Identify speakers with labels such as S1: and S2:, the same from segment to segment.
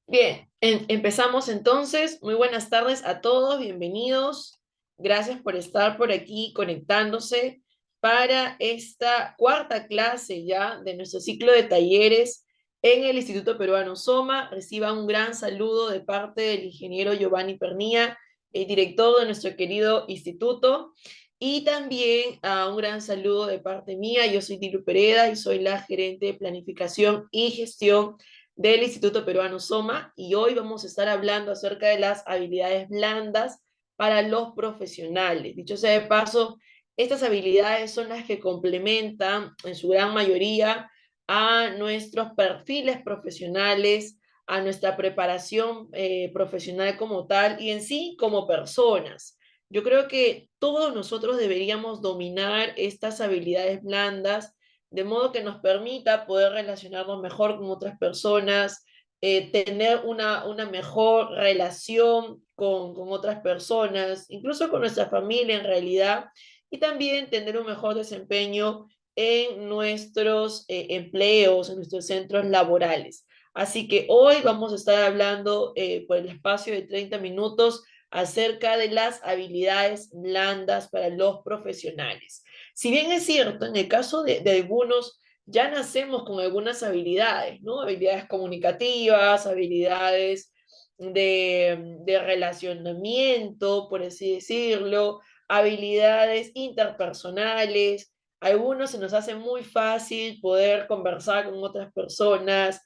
S1: Bien, empezamos entonces. Muy buenas tardes a todos, bienvenidos. Gracias por estar por aquí conectándose para esta cuarta clase ya de nuestro ciclo de talleres en el Instituto Peruano Soma. Reciban un gran saludo de parte del ingeniero Giovanni Pernía, el director de nuestro querido instituto, y también un gran saludo de parte mía. Yo soy Tilu Pereda y soy la gerente de planificación y gestión del Instituto Peruano Soma, y hoy vamos a estar hablando acerca de las habilidades blandas para los profesionales. Dicho sea de paso, estas habilidades son las que complementan en su gran mayoría a nuestros perfiles profesionales, a nuestra preparación profesional como tal y en sí como personas. Yo creo que todos nosotros deberíamos dominar estas habilidades blandas de modo que nos permita poder relacionarnos mejor con otras personas, tener una mejor relación con otras personas, incluso con nuestra familia en realidad, y también tener un mejor desempeño en nuestros empleos, en nuestros centros laborales. Así que hoy vamos a estar hablando por el espacio de 30 minutos acerca de las habilidades blandas para los profesionales. Si bien es cierto, en el caso de algunos, ya nacemos con algunas habilidades, ¿no? Habilidades comunicativas, habilidades de relacionamiento, por así decirlo, habilidades interpersonales. A algunos se nos hace muy fácil poder conversar con otras personas,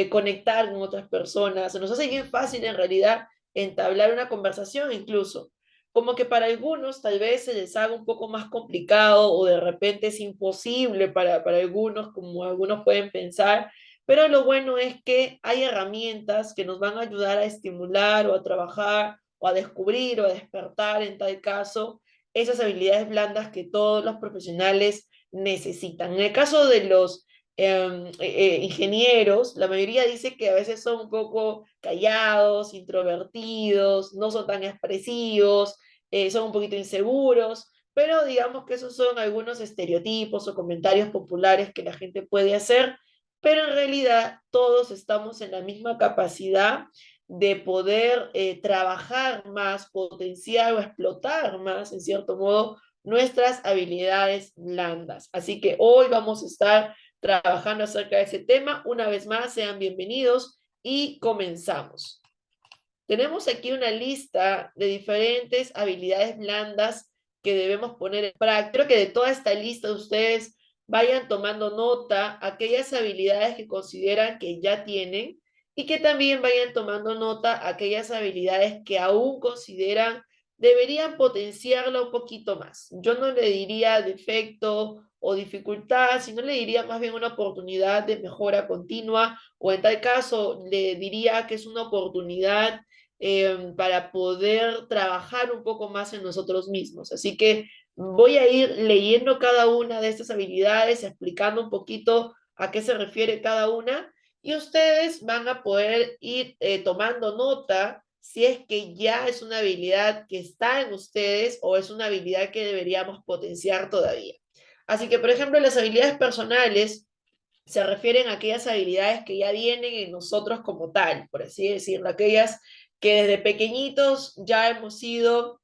S1: conectar con otras personas. Se nos hace bien fácil en realidad entablar una conversación incluso, como que para algunos tal vez se les haga un poco más complicado o de repente es imposible para algunos, como algunos pueden pensar, pero lo bueno es que hay herramientas que nos van a ayudar a estimular o a trabajar o a descubrir o a despertar en tal caso esas habilidades blandas que todos los profesionales necesitan. En el caso de los ingenieros, la mayoría dice que a veces son un poco callados, introvertidos, no son tan expresivos, son un poquito inseguros, pero digamos que esos son algunos estereotipos o comentarios populares que la gente puede hacer, pero en realidad todos estamos en la misma capacidad de poder trabajar más, potenciar o explotar más, en cierto modo, nuestras habilidades blandas. Así que hoy vamos a estar trabajando acerca de ese tema. Una vez más, sean bienvenidos y comenzamos. Tenemos aquí una lista de diferentes habilidades blandas que debemos poner en práctica. Creo que de toda esta lista ustedes vayan tomando nota aquellas habilidades que consideran que ya tienen y que también vayan tomando nota aquellas habilidades que aún consideran deberían potenciarla un poquito más. Yo no le diría defecto o dificultad, sino le diría más bien una oportunidad de mejora continua, o en tal caso le diría que es una oportunidad para poder trabajar un poco más en nosotros mismos. Así que voy a ir leyendo cada una de estas habilidades, explicando un poquito a qué se refiere cada una, y ustedes van a poder ir tomando nota si es que ya es una habilidad que está en ustedes o es una habilidad que deberíamos potenciar todavía. Así que, por ejemplo, las habilidades personales se refieren a aquellas habilidades que ya vienen en nosotros como tal, por así decirlo, aquellas que desde pequeñitos ya hemos ido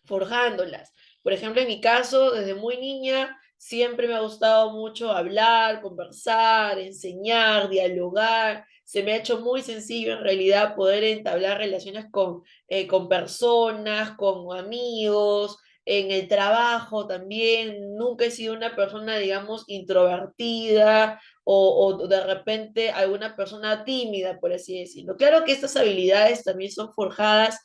S1: forjándolas. Por ejemplo, en mi caso, desde muy niña, siempre me ha gustado mucho hablar, conversar, enseñar, dialogar. Se me ha hecho muy sencillo en realidad poder entablar relaciones con personas, con amigos, en el trabajo también. Nunca he sido una persona, digamos, introvertida o de repente alguna persona tímida, por así decirlo. Claro que estas habilidades también son forjadas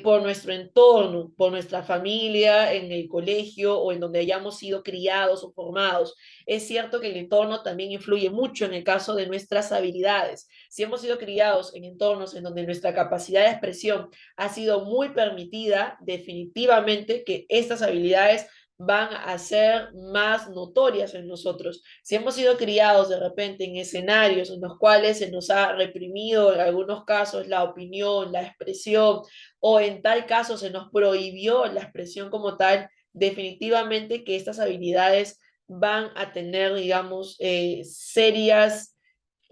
S1: por nuestro entorno, por nuestra familia, en el colegio o en donde hayamos sido criados o formados. Es cierto que el entorno también influye mucho en el caso de nuestras habilidades. Si hemos sido criados en entornos en donde nuestra capacidad de expresión ha sido muy permitida, definitivamente que estas habilidades van a ser más notorias en nosotros. Si hemos sido criados de repente en escenarios en los cuales se nos ha reprimido en algunos casos la opinión, la expresión, o en tal caso se nos prohibió la expresión como tal, definitivamente que estas habilidades van a tener, digamos, serias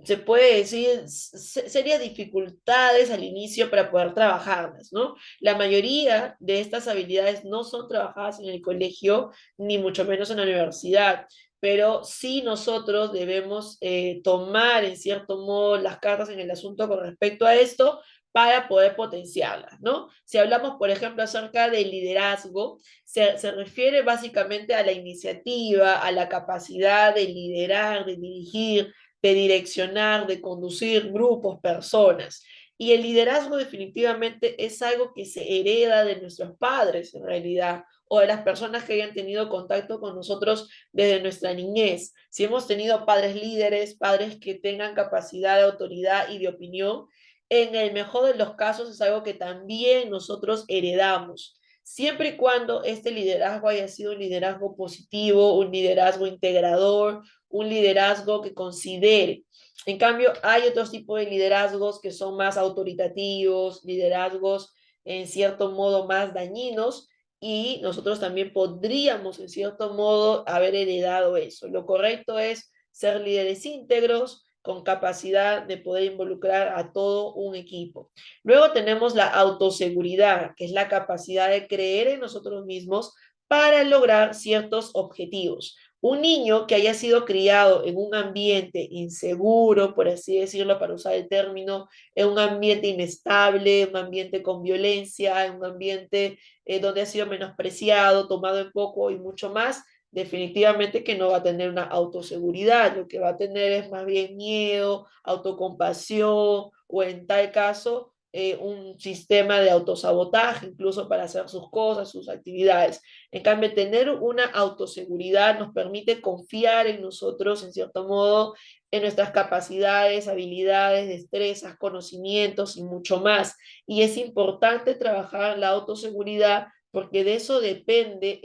S1: se puede decir, serias dificultades al inicio para poder trabajarlas, ¿no? La mayoría de estas habilidades no son trabajadas en el colegio, ni mucho menos en la universidad, pero sí nosotros debemos tomar en cierto modo las cartas en el asunto con respecto a esto para poder potenciarlas, ¿no? Si hablamos, por ejemplo, acerca del liderazgo, se refiere básicamente a la iniciativa, a la capacidad de liderar, de dirigir, de direccionar, de conducir grupos, personas. Y el liderazgo definitivamente es algo que se hereda de nuestros padres en realidad, o de las personas que hayan tenido contacto con nosotros desde nuestra niñez. Si hemos tenido padres líderes, padres que tengan capacidad de autoridad y de opinión, en el mejor de los casos es algo que también nosotros heredamos, siempre y cuando este liderazgo haya sido un liderazgo positivo, un liderazgo integrador, un liderazgo que considere. En cambio, hay otros tipos de liderazgos que son más autoritativos, liderazgos en cierto modo más dañinos, y nosotros también podríamos en cierto modo haber heredado eso. Lo correcto es ser líderes íntegros, con capacidad de poder involucrar a todo un equipo. Luego tenemos la autoseguridad, que es la capacidad de creer en nosotros mismos para lograr ciertos objetivos. Un niño que haya sido criado en un ambiente inseguro, por así decirlo, para usar el término, en un ambiente inestable, un ambiente con violencia, en un ambiente donde ha sido menospreciado, tomado en poco y mucho más, definitivamente que no va a tener una autoseguridad, lo que va a tener es más bien miedo, autocompasión o en tal caso un sistema de autosabotaje incluso para hacer sus cosas, sus actividades. En cambio, tener una autoseguridad nos permite confiar en nosotros, en cierto modo, en nuestras capacidades, habilidades, destrezas, conocimientos y mucho más. Y es importante trabajar la autoseguridad porque de eso depende,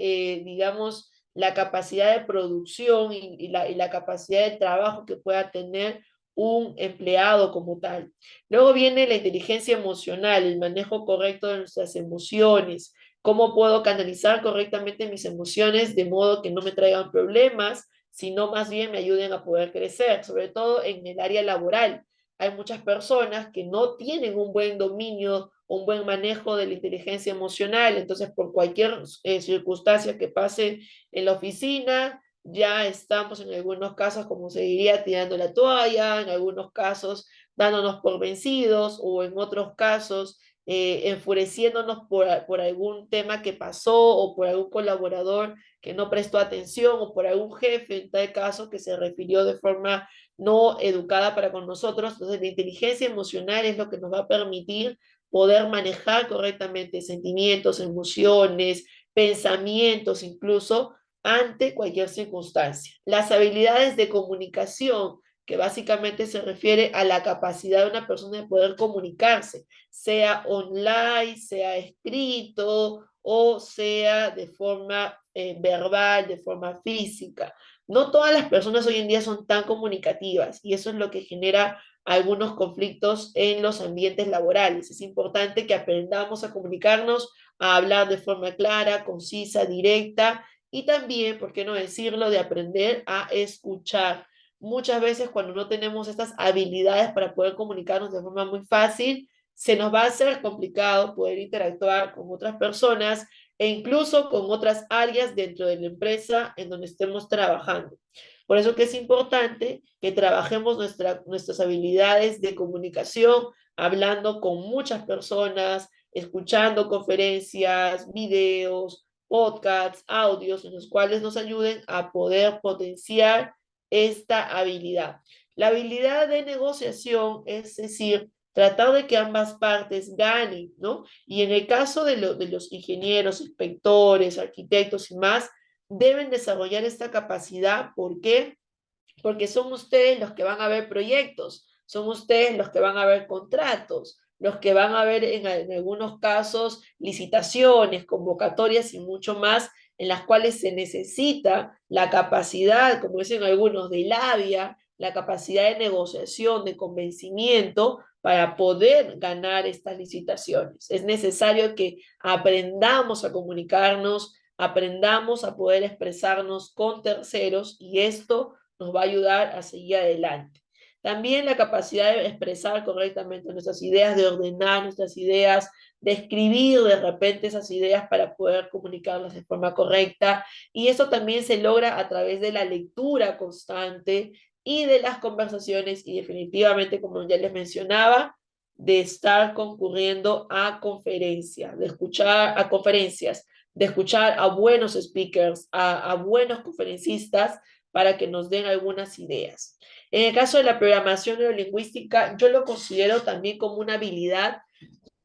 S1: digamos, la capacidad de producción y la capacidad de trabajo que pueda tener un empleado como tal. Luego viene la inteligencia emocional, el manejo correcto de nuestras emociones, cómo puedo canalizar correctamente mis emociones de modo que no me traigan problemas, sino más bien me ayuden a poder crecer, sobre todo en el área laboral. Hay muchas personas que no tienen un buen dominio, un buen manejo de la inteligencia emocional, entonces por cualquier circunstancia que pase en la oficina, ya estamos en algunos casos, como se diría, tirando la toalla, en algunos casos dándonos por vencidos o en otros casos enfureciéndonos por algún tema que pasó o por algún colaborador que no prestó atención o por algún jefe, en tal caso, que se refirió de forma no educada para con nosotros. Entonces, la inteligencia emocional es lo que nos va a permitir poder manejar correctamente sentimientos, emociones, pensamientos incluso ante cualquier circunstancia. Las habilidades de comunicación, que básicamente se refiere a la capacidad de una persona de poder comunicarse, sea online, sea escrito o sea de forma verbal, de forma física. No todas las personas hoy en día son tan comunicativas y eso es lo que genera algunos conflictos en los ambientes laborales. Es importante que aprendamos a comunicarnos, a hablar de forma clara, concisa, directa y también, ¿por qué no decirlo?, de aprender a escuchar. Muchas veces cuando no tenemos estas habilidades para poder comunicarnos de forma muy fácil, se nos va a hacer complicado poder interactuar con otras personas e incluso con otras áreas dentro de la empresa en donde estemos trabajando. Por eso que es importante que trabajemos nuestras habilidades de comunicación, hablando con muchas personas, escuchando conferencias, videos, podcasts, audios, en los cuales nos ayuden a poder potenciar esta habilidad. La habilidad de negociación, es decir, tratar de que ambas partes ganen, ¿no? Y en el caso de los ingenieros, inspectores, arquitectos y más, deben desarrollar esta capacidad. ¿Por qué? Porque son ustedes los que van a ver proyectos, son ustedes los que van a ver contratos, los que van a ver en algunos casos licitaciones, convocatorias y mucho más, en las cuales se necesita la capacidad, como dicen algunos, de labia, la capacidad de negociación, de convencimiento para poder ganar estas licitaciones. Es necesario que aprendamos a comunicarnos, aprendamos a poder expresarnos con terceros y esto nos va a ayudar a seguir adelante. También la capacidad de expresar correctamente nuestras ideas, de ordenar nuestras ideas, de escribir de repente esas ideas para poder comunicarlas de forma correcta. Y eso también se logra a través de la lectura constante y de las conversaciones y definitivamente, como ya les mencionaba, de estar concurriendo a conferencias, de escuchar a conferencias, de escuchar a buenos speakers, a buenos conferencistas para que nos den algunas ideas. En el caso de la programación neurolingüística, yo lo considero también como una habilidad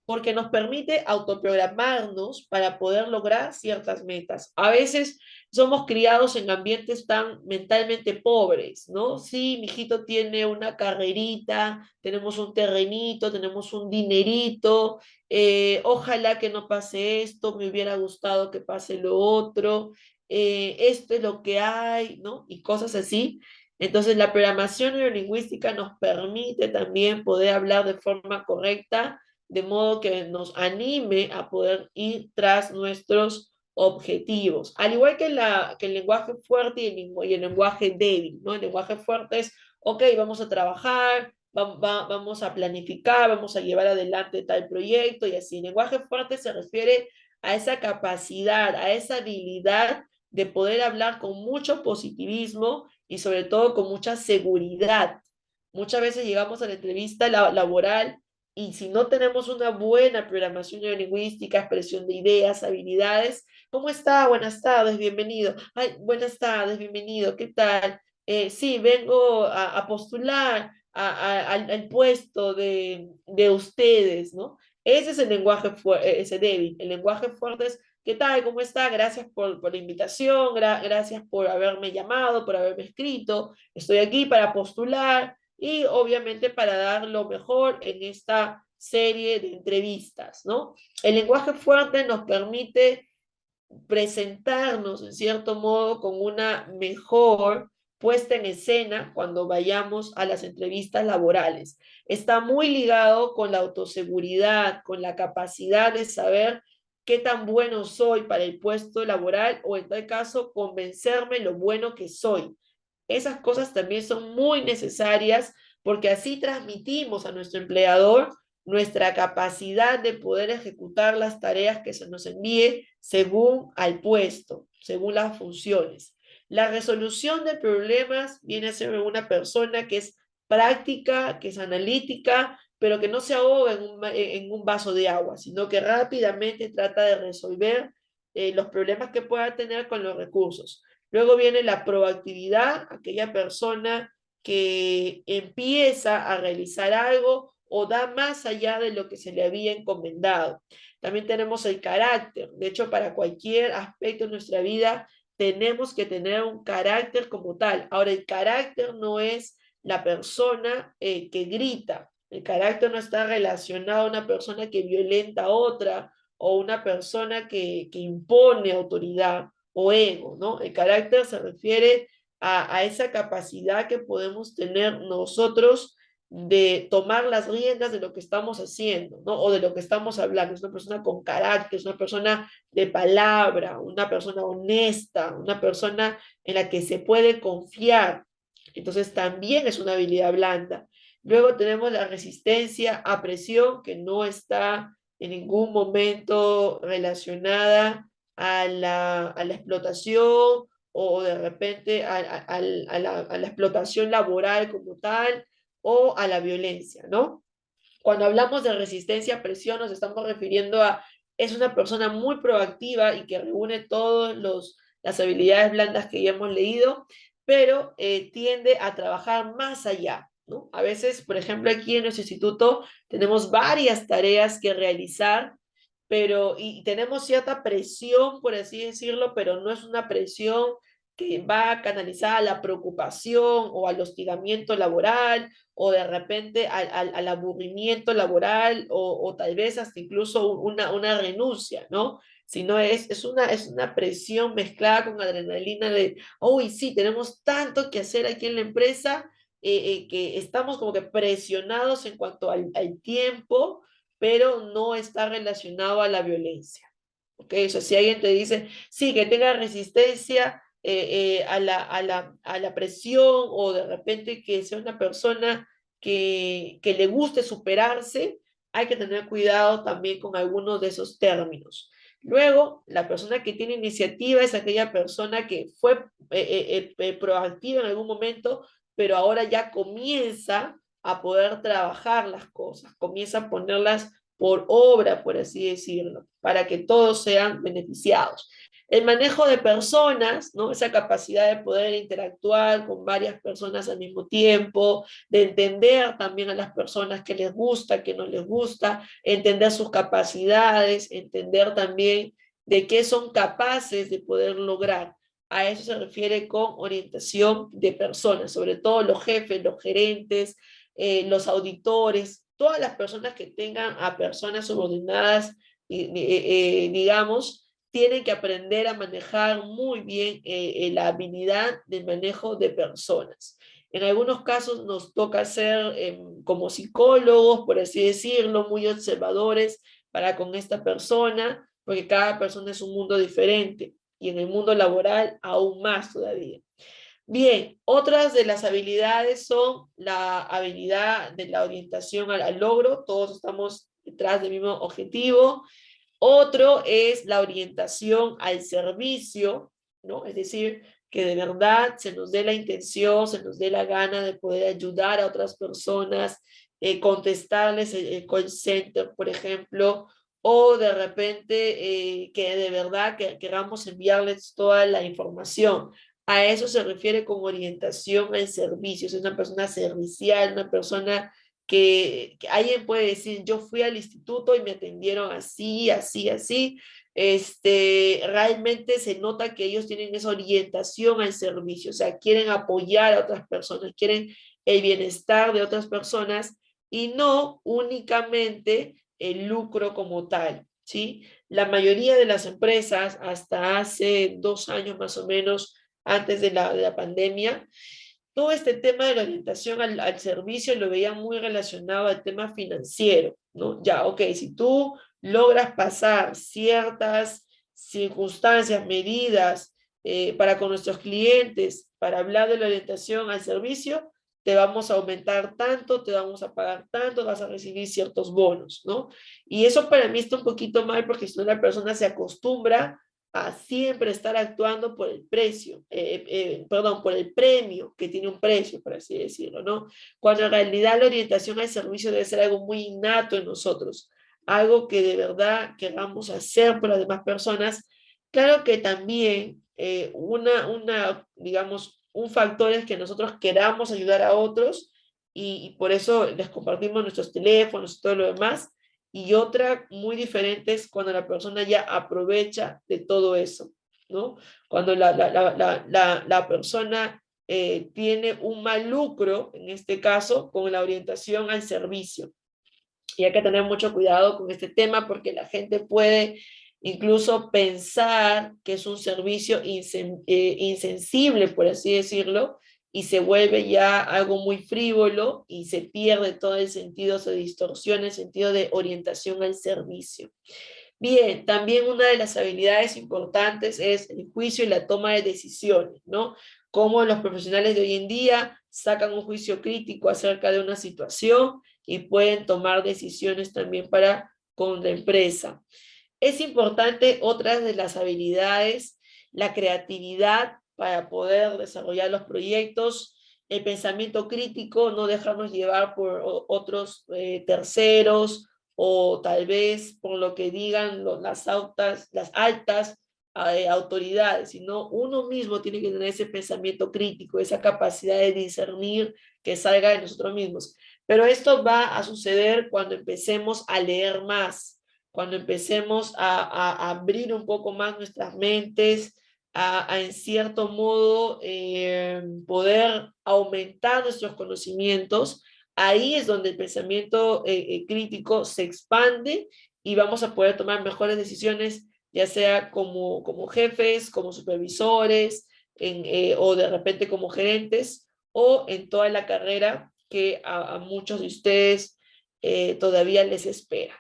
S1: porque nos permite autoprogramarnos para poder lograr ciertas metas. A veces somos criados en ambientes tan mentalmente pobres, ¿no? Sí, mi hijito tiene una carrerita, tenemos un terrenito, tenemos un dinerito, ojalá que no pase esto, me hubiera gustado que pase lo otro, esto es lo que hay, ¿no? Y cosas así. Entonces, la programación neurolingüística nos permite también poder hablar de forma correcta de modo que nos anime a poder ir tras nuestros objetivos. Al igual que, que el lenguaje fuerte y el lenguaje débil, ¿no? El lenguaje fuerte es, ok, vamos a trabajar, vamos a planificar, vamos a llevar adelante tal proyecto y así. El lenguaje fuerte se refiere a esa capacidad, a esa habilidad de poder hablar con mucho positivismo y sobre todo con mucha seguridad. Muchas veces llegamos a la entrevista laboral y si no tenemos una buena programación neurolingüística, expresión de ideas, habilidades, ¿cómo está? Buenas tardes, bienvenido. Ay, buenas tardes, bienvenido. ¿Qué tal? Sí, vengo a postular al puesto de ustedes, ¿no? Ese es el lenguaje ese débil. El lenguaje fuerte es, ¿qué tal? ¿Cómo está? Gracias por la invitación, gracias por haberme llamado, por haberme escrito. Estoy aquí para postular y obviamente para dar lo mejor en esta serie de entrevistas, ¿no? El lenguaje fuerte nos permite presentarnos en cierto modo con una mejor puesta en escena cuando vayamos a las entrevistas laborales. Está muy ligado con la autoseguridad, con la capacidad de saber qué tan bueno soy para el puesto laboral o en tal caso convencerme lo bueno que soy. Esas cosas también son muy necesarias porque así transmitimos a nuestro empleador nuestra capacidad de poder ejecutar las tareas que se nos envíe según al puesto, según las funciones. La resolución de problemas viene a ser una persona que es práctica, que es analítica, pero que no se ahoga en un vaso de agua, sino que rápidamente trata de resolver los problemas que pueda tener con los recursos. Luego viene la proactividad, aquella persona que empieza a realizar algo o da más allá de lo que se le había encomendado. También tenemos el carácter. De hecho, para cualquier aspecto de nuestra vida tenemos que tener un carácter como tal. Ahora, el carácter no es la persona que grita. El carácter no está relacionado a una persona que violenta a otra o una persona que impone autoridad o ego, ¿no? El carácter se refiere a esa capacidad que podemos tener nosotros de tomar las riendas de lo que estamos haciendo, ¿no? O de lo que estamos hablando. Es una persona con carácter, es una persona de palabra, una persona honesta, una persona en la que se puede confiar. Entonces también es una habilidad blanda. Luego tenemos la resistencia a presión, que no está en ningún momento relacionada a la explotación o de repente a la explotación laboral como tal o a la violencia, ¿no? Cuando hablamos de resistencia a presión nos estamos refiriendo a, es una persona muy proactiva y que reúne todas las habilidades blandas que ya hemos leído, pero tiende a trabajar más allá, ¿no? A veces, por ejemplo, aquí en nuestro instituto tenemos varias tareas que realizar, pero y tenemos cierta presión, por así decirlo, pero no es una presión que va canalizada a la preocupación o al hostigamiento laboral o de repente al aburrimiento laboral o tal vez hasta incluso una renuncia, ¿no? Sino es una presión mezclada con adrenalina de, uy, sí, tenemos tanto que hacer aquí en la empresa que estamos como que presionados en cuanto al tiempo, pero no está relacionado a la violencia. ¿Ok? O sea, si alguien te dice, sí, que tenga resistencia a la presión, o de repente que sea una persona que le guste superarse, hay que tener cuidado también con algunos de esos términos. Luego, la persona que tiene iniciativa es aquella persona que fue proactiva en algún momento, pero ahora ya comienza a poder trabajar las cosas, comienza a ponerlas por obra, por así decirlo, para que todos sean beneficiados. El manejo de personas, ¿no? Esa capacidad de poder interactuar con varias personas al mismo tiempo, de entender también a las personas que les gusta, que no les gusta, entender sus capacidades, entender también de qué son capaces de poder lograr. A eso se refiere con orientación de personas, sobre todo los jefes, los gerentes, los auditores, todas las personas que tengan a personas subordinadas, digamos, tienen que aprender a manejar muy bien la habilidad de manejo de personas. En algunos casos nos toca ser como psicólogos, por así decirlo, muy observadores para con esta persona, porque cada persona es un mundo diferente, y en el mundo laboral aún más todavía. Bien, otras de las habilidades son la habilidad de la orientación al logro. Todos estamos detrás del mismo objetivo. Otro es la orientación al servicio, ¿no? Es decir, que de verdad se nos dé la intención, se nos dé la gana de poder ayudar a otras personas, contestarles el call center, por ejemplo, o de repente que de verdad que queramos enviarles toda la información. A eso se refiere con orientación al servicio. Es una persona servicial, una persona que alguien puede decir, yo fui al instituto y me atendieron así, así, así. Realmente se nota que ellos tienen esa orientación al servicio, o sea, quieren apoyar a otras personas, quieren el bienestar de otras personas y no únicamente el lucro como tal, ¿sí? La mayoría de las empresas, hasta hace 2 años más o menos, antes de la pandemia, todo este tema de la orientación al servicio lo veía muy relacionado al tema financiero, ¿no? Ya, ok, si tú logras pasar ciertas circunstancias, medidas para con nuestros clientes, para hablar de la orientación al servicio, te vamos a aumentar tanto, te vamos a pagar tanto, vas a recibir ciertos bonos, ¿no? Y eso para mí está un poquito mal, porque si no la persona se acostumbra a siempre estar actuando por el precio, perdón, por el premio, que tiene un precio, por así decirlo, ¿no? Cuando en realidad la orientación al servicio debe ser algo muy innato en nosotros, algo que de verdad queramos hacer por las demás personas. Claro que también digamos, un factor es que nosotros queramos ayudar a otros, y por eso les compartimos nuestros teléfonos y todo lo demás, y otra muy diferente es cuando la persona ya aprovecha de todo eso, ¿no? Cuando la persona tiene un mal lucro, en este caso, con la orientación al servicio. Y hay que tener mucho cuidado con este tema, porque la gente puede incluso pensar que es un servicio insensible, por así decirlo, y se vuelve ya algo muy frívolo y se pierde todo el sentido, se distorsiona el sentido de orientación al servicio. Bien, también una de las habilidades importantes es el juicio y la toma de decisiones, ¿no? Cómo los profesionales de hoy en día sacan un juicio crítico acerca de una situación y pueden tomar decisiones también para con la empresa. Es importante otras de las habilidades, la creatividad para poder desarrollar los proyectos, el pensamiento crítico, no dejarnos llevar por otros terceros, o tal vez por lo que digan las altas autoridades, sino uno mismo tiene que tener ese pensamiento crítico, esa capacidad de discernir que salga de nosotros mismos. Pero esto va a suceder cuando empecemos a leer más, cuando empecemos a abrir un poco más nuestras mentes, en cierto modo poder aumentar nuestros conocimientos. Ahí es donde el pensamiento crítico se expande y vamos a poder tomar mejores decisiones, ya sea como jefes, como supervisores, o de repente como gerentes, o en toda la carrera que a muchos de ustedes todavía les espera.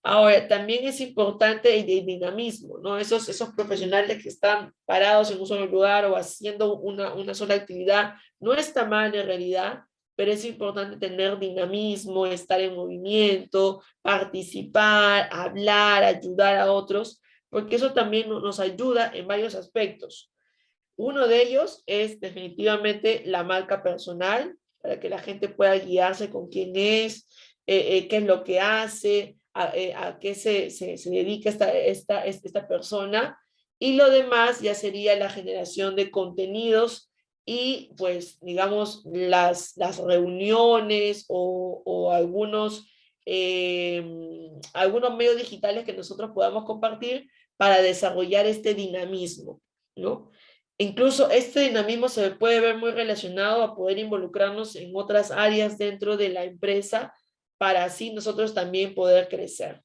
S1: Ahora, también es importante el dinamismo, ¿no? Esos profesionales que están parados en un solo lugar o haciendo una sola actividad, no está mal en realidad, pero es importante tener dinamismo, estar en movimiento, participar, hablar, ayudar a otros, porque eso también nos ayuda en varios aspectos. Uno de ellos es definitivamente la marca personal, para que la gente pueda guiarse con quién es, qué es lo que hace, a qué se dedica esta persona. Y lo demás ya sería la generación de contenidos y, pues, digamos, las reuniones o algunos medios digitales que nosotros podamos compartir para desarrollar este dinamismo, ¿no? Incluso este dinamismo se puede ver muy relacionado a poder involucrarnos en otras áreas dentro de la empresa para así nosotros también poder crecer.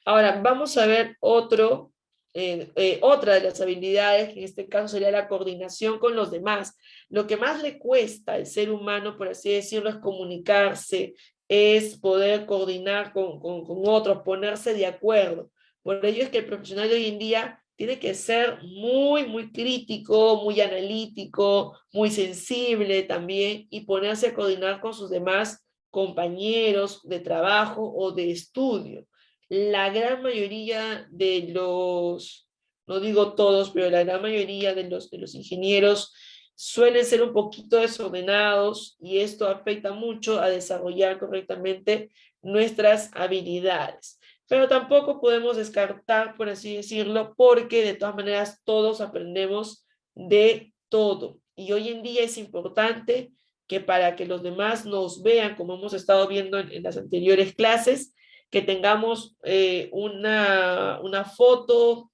S1: Ahora, vamos a ver otra de las habilidades, que en este caso sería la coordinación con los demás. Lo que más le cuesta al ser humano, por así decirlo, es comunicarse, es poder coordinar con otros, ponerse de acuerdo. Por ello es que el profesional de hoy en día tiene que ser muy crítico, muy analítico, muy sensible también y ponerse a coordinar con sus demás compañeros de trabajo o de estudio. La gran mayoría de los, no digo todos, pero la gran mayoría de los ingenieros suelen ser un poquito desordenados y esto afecta mucho a desarrollar correctamente nuestras habilidades. Pero tampoco podemos descartar, por así decirlo, porque de todas maneras todos aprendemos de todo. Y hoy en día es importante que para que los demás nos vean, como hemos estado viendo en las anteriores clases, que tengamos una foto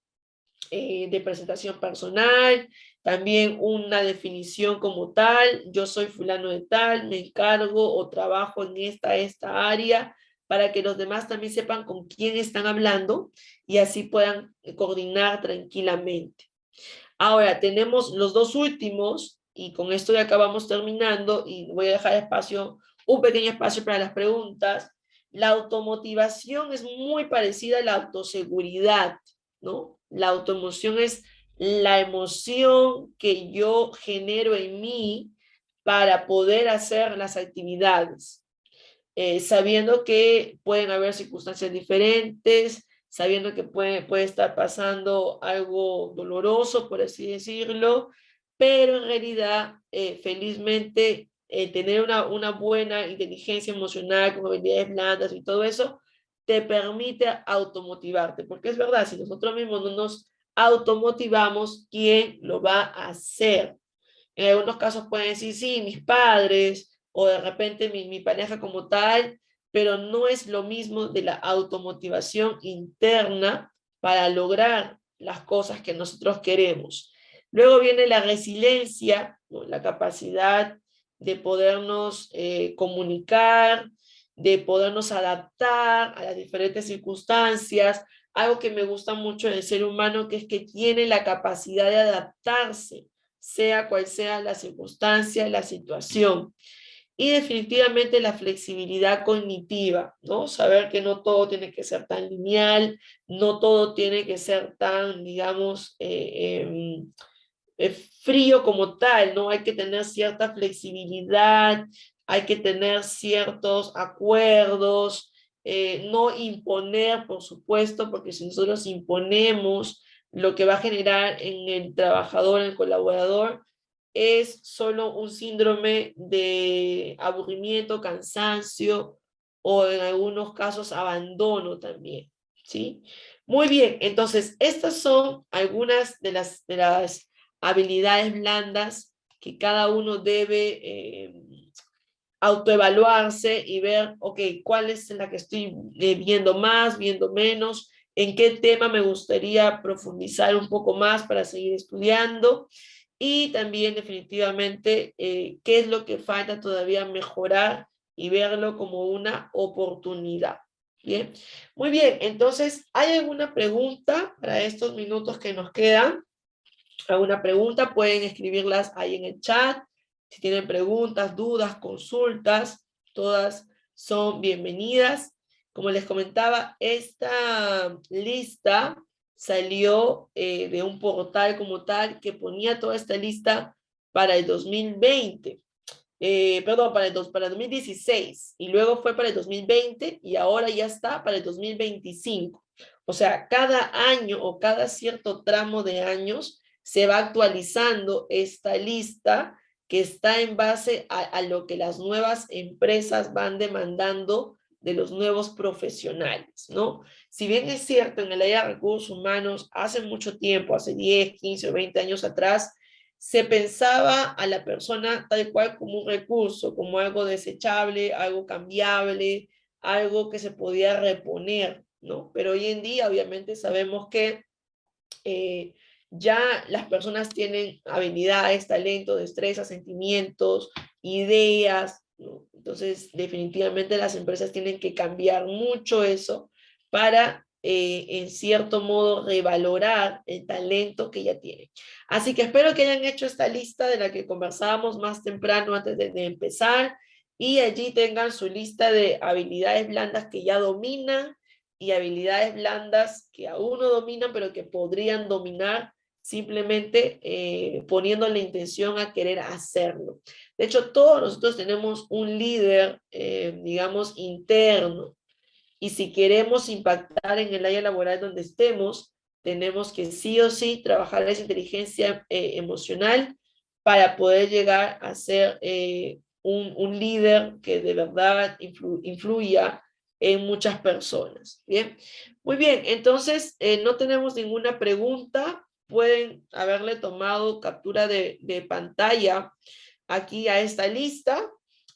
S1: de presentación personal, también una definición como tal, yo soy fulano de tal, me encargo o trabajo en esta área, para que los demás también sepan con quién están hablando y así puedan coordinar tranquilamente. Ahora, tenemos los dos últimos, y con esto ya acabamos terminando, y voy a dejar un pequeño espacio para las preguntas. La automotivación es muy parecida a la autoseguridad, ¿no? La autoemoción es la emoción que yo genero en mí para poder hacer las actividades, sabiendo que pueden haber circunstancias diferentes, sabiendo que puede estar pasando algo doloroso, por así decirlo, pero en realidad, felizmente, tener una buena inteligencia emocional, con habilidades blandas y todo eso, te permite automotivarte, porque es verdad, si nosotros mismos no nos automotivamos, ¿quién lo va a hacer? En algunos casos pueden decir, sí, mis padres o de repente mi pareja como tal, pero no es lo mismo de la automotivación interna para lograr las cosas que nosotros queremos. Luego viene la resiliencia, ¿no? La capacidad de podernos comunicar, de podernos adaptar a las diferentes circunstancias. Algo que me gusta mucho del ser humano, que es que tiene la capacidad de adaptarse sea cual sea la circunstancia, la situación. Y definitivamente la flexibilidad cognitiva, ¿no? Saber que no todo tiene que ser tan lineal, no todo tiene que ser tan, digamos, frío como tal, ¿no? Hay que tener cierta flexibilidad, hay que tener ciertos acuerdos, no imponer, por supuesto, porque si nosotros imponemos, lo que va a generar en el trabajador, en el colaborador, es solo un síndrome de aburrimiento, cansancio o en algunos casos abandono también, ¿sí? Muy bien, entonces estas son algunas de las habilidades blandas que cada uno debe autoevaluarse y ver, ok, cuál es la que estoy viendo más, viendo menos, en qué tema me gustaría profundizar un poco más para seguir estudiando y también definitivamente qué es lo que falta todavía mejorar y verlo como una oportunidad. Bien, muy bien, entonces, ¿hay alguna pregunta para estos minutos que nos quedan? ¿Alguna pregunta? Pueden escribirlas ahí en el chat. Si tienen preguntas, dudas, consultas, todas son bienvenidas. Como les comentaba, esta lista salió de un portal como tal que ponía toda esta lista para el 2020. Perdón, para el 2016 y luego fue para el 2020 y ahora ya está para el 2025. O sea, cada año o cada cierto tramo de años se va actualizando esta lista que está en base a lo que las nuevas empresas van demandando de los nuevos profesionales, ¿no? Si bien es cierto, en el área de recursos humanos, hace mucho tiempo, hace 10, 15 o 20 años atrás, se pensaba a la persona tal cual como un recurso, como algo desechable, algo cambiable, algo que se podía reponer, ¿no? Pero hoy en día obviamente sabemos que eh, ya las personas tienen habilidades, talento, destrezas, sentimientos, ideas, ¿no? Entonces, definitivamente las empresas tienen que cambiar mucho eso para, en cierto modo, revalorar el talento que ya tienen. Así que espero que hayan hecho esta lista de la que conversábamos más temprano antes de empezar y allí tengan su lista de habilidades blandas que ya dominan y habilidades blandas que aún no dominan, pero que podrían dominar simplemente poniendo la intención a querer hacerlo. De hecho, todos nosotros tenemos un líder, digamos, interno, y si queremos impactar en el área laboral donde estemos, tenemos que sí o sí trabajar esa inteligencia emocional para poder llegar a ser un líder que de verdad influya en muchas personas. Bien, muy bien, entonces no tenemos ninguna pregunta. Pueden haberle tomado captura de pantalla aquí a esta lista.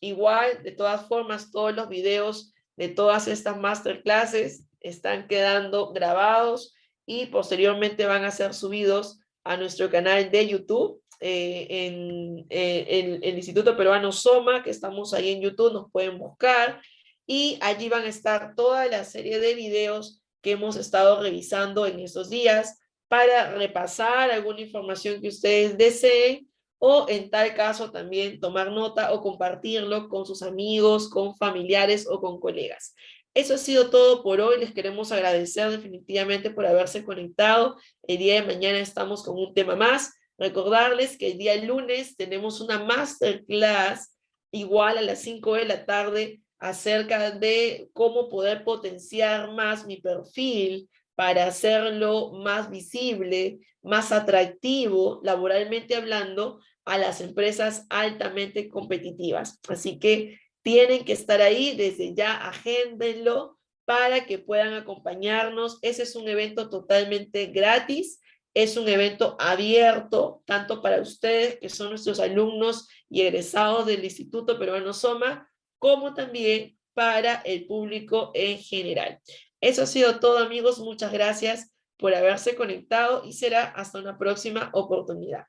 S1: Igual, de todas formas, todos los videos de todas estas masterclasses están quedando grabados y posteriormente van a ser subidos a nuestro canal de YouTube en el Instituto Peruano Soma, que estamos ahí en YouTube, nos pueden buscar y allí van a estar toda la serie de videos que hemos estado revisando en estos días para repasar alguna información que ustedes deseen o en tal caso también tomar nota o compartirlo con sus amigos, con familiares o con colegas. Eso ha sido todo por hoy. Les queremos agradecer definitivamente por haberse conectado. El día de mañana estamos con un tema más. Recordarles que el día lunes tenemos una masterclass igual a las 5 de la tarde acerca de cómo poder potenciar más mi perfil para hacerlo más visible, más atractivo, laboralmente hablando, a las empresas altamente competitivas. Así que tienen que estar ahí, desde ya agéndenlo para que puedan acompañarnos. Ese es un evento totalmente gratis, es un evento abierto, tanto para ustedes, que son nuestros alumnos y egresados del Instituto Peruano Soma, como también para el público en general. Eso ha sido todo, amigos. Muchas gracias por haberse conectado y será hasta una próxima oportunidad.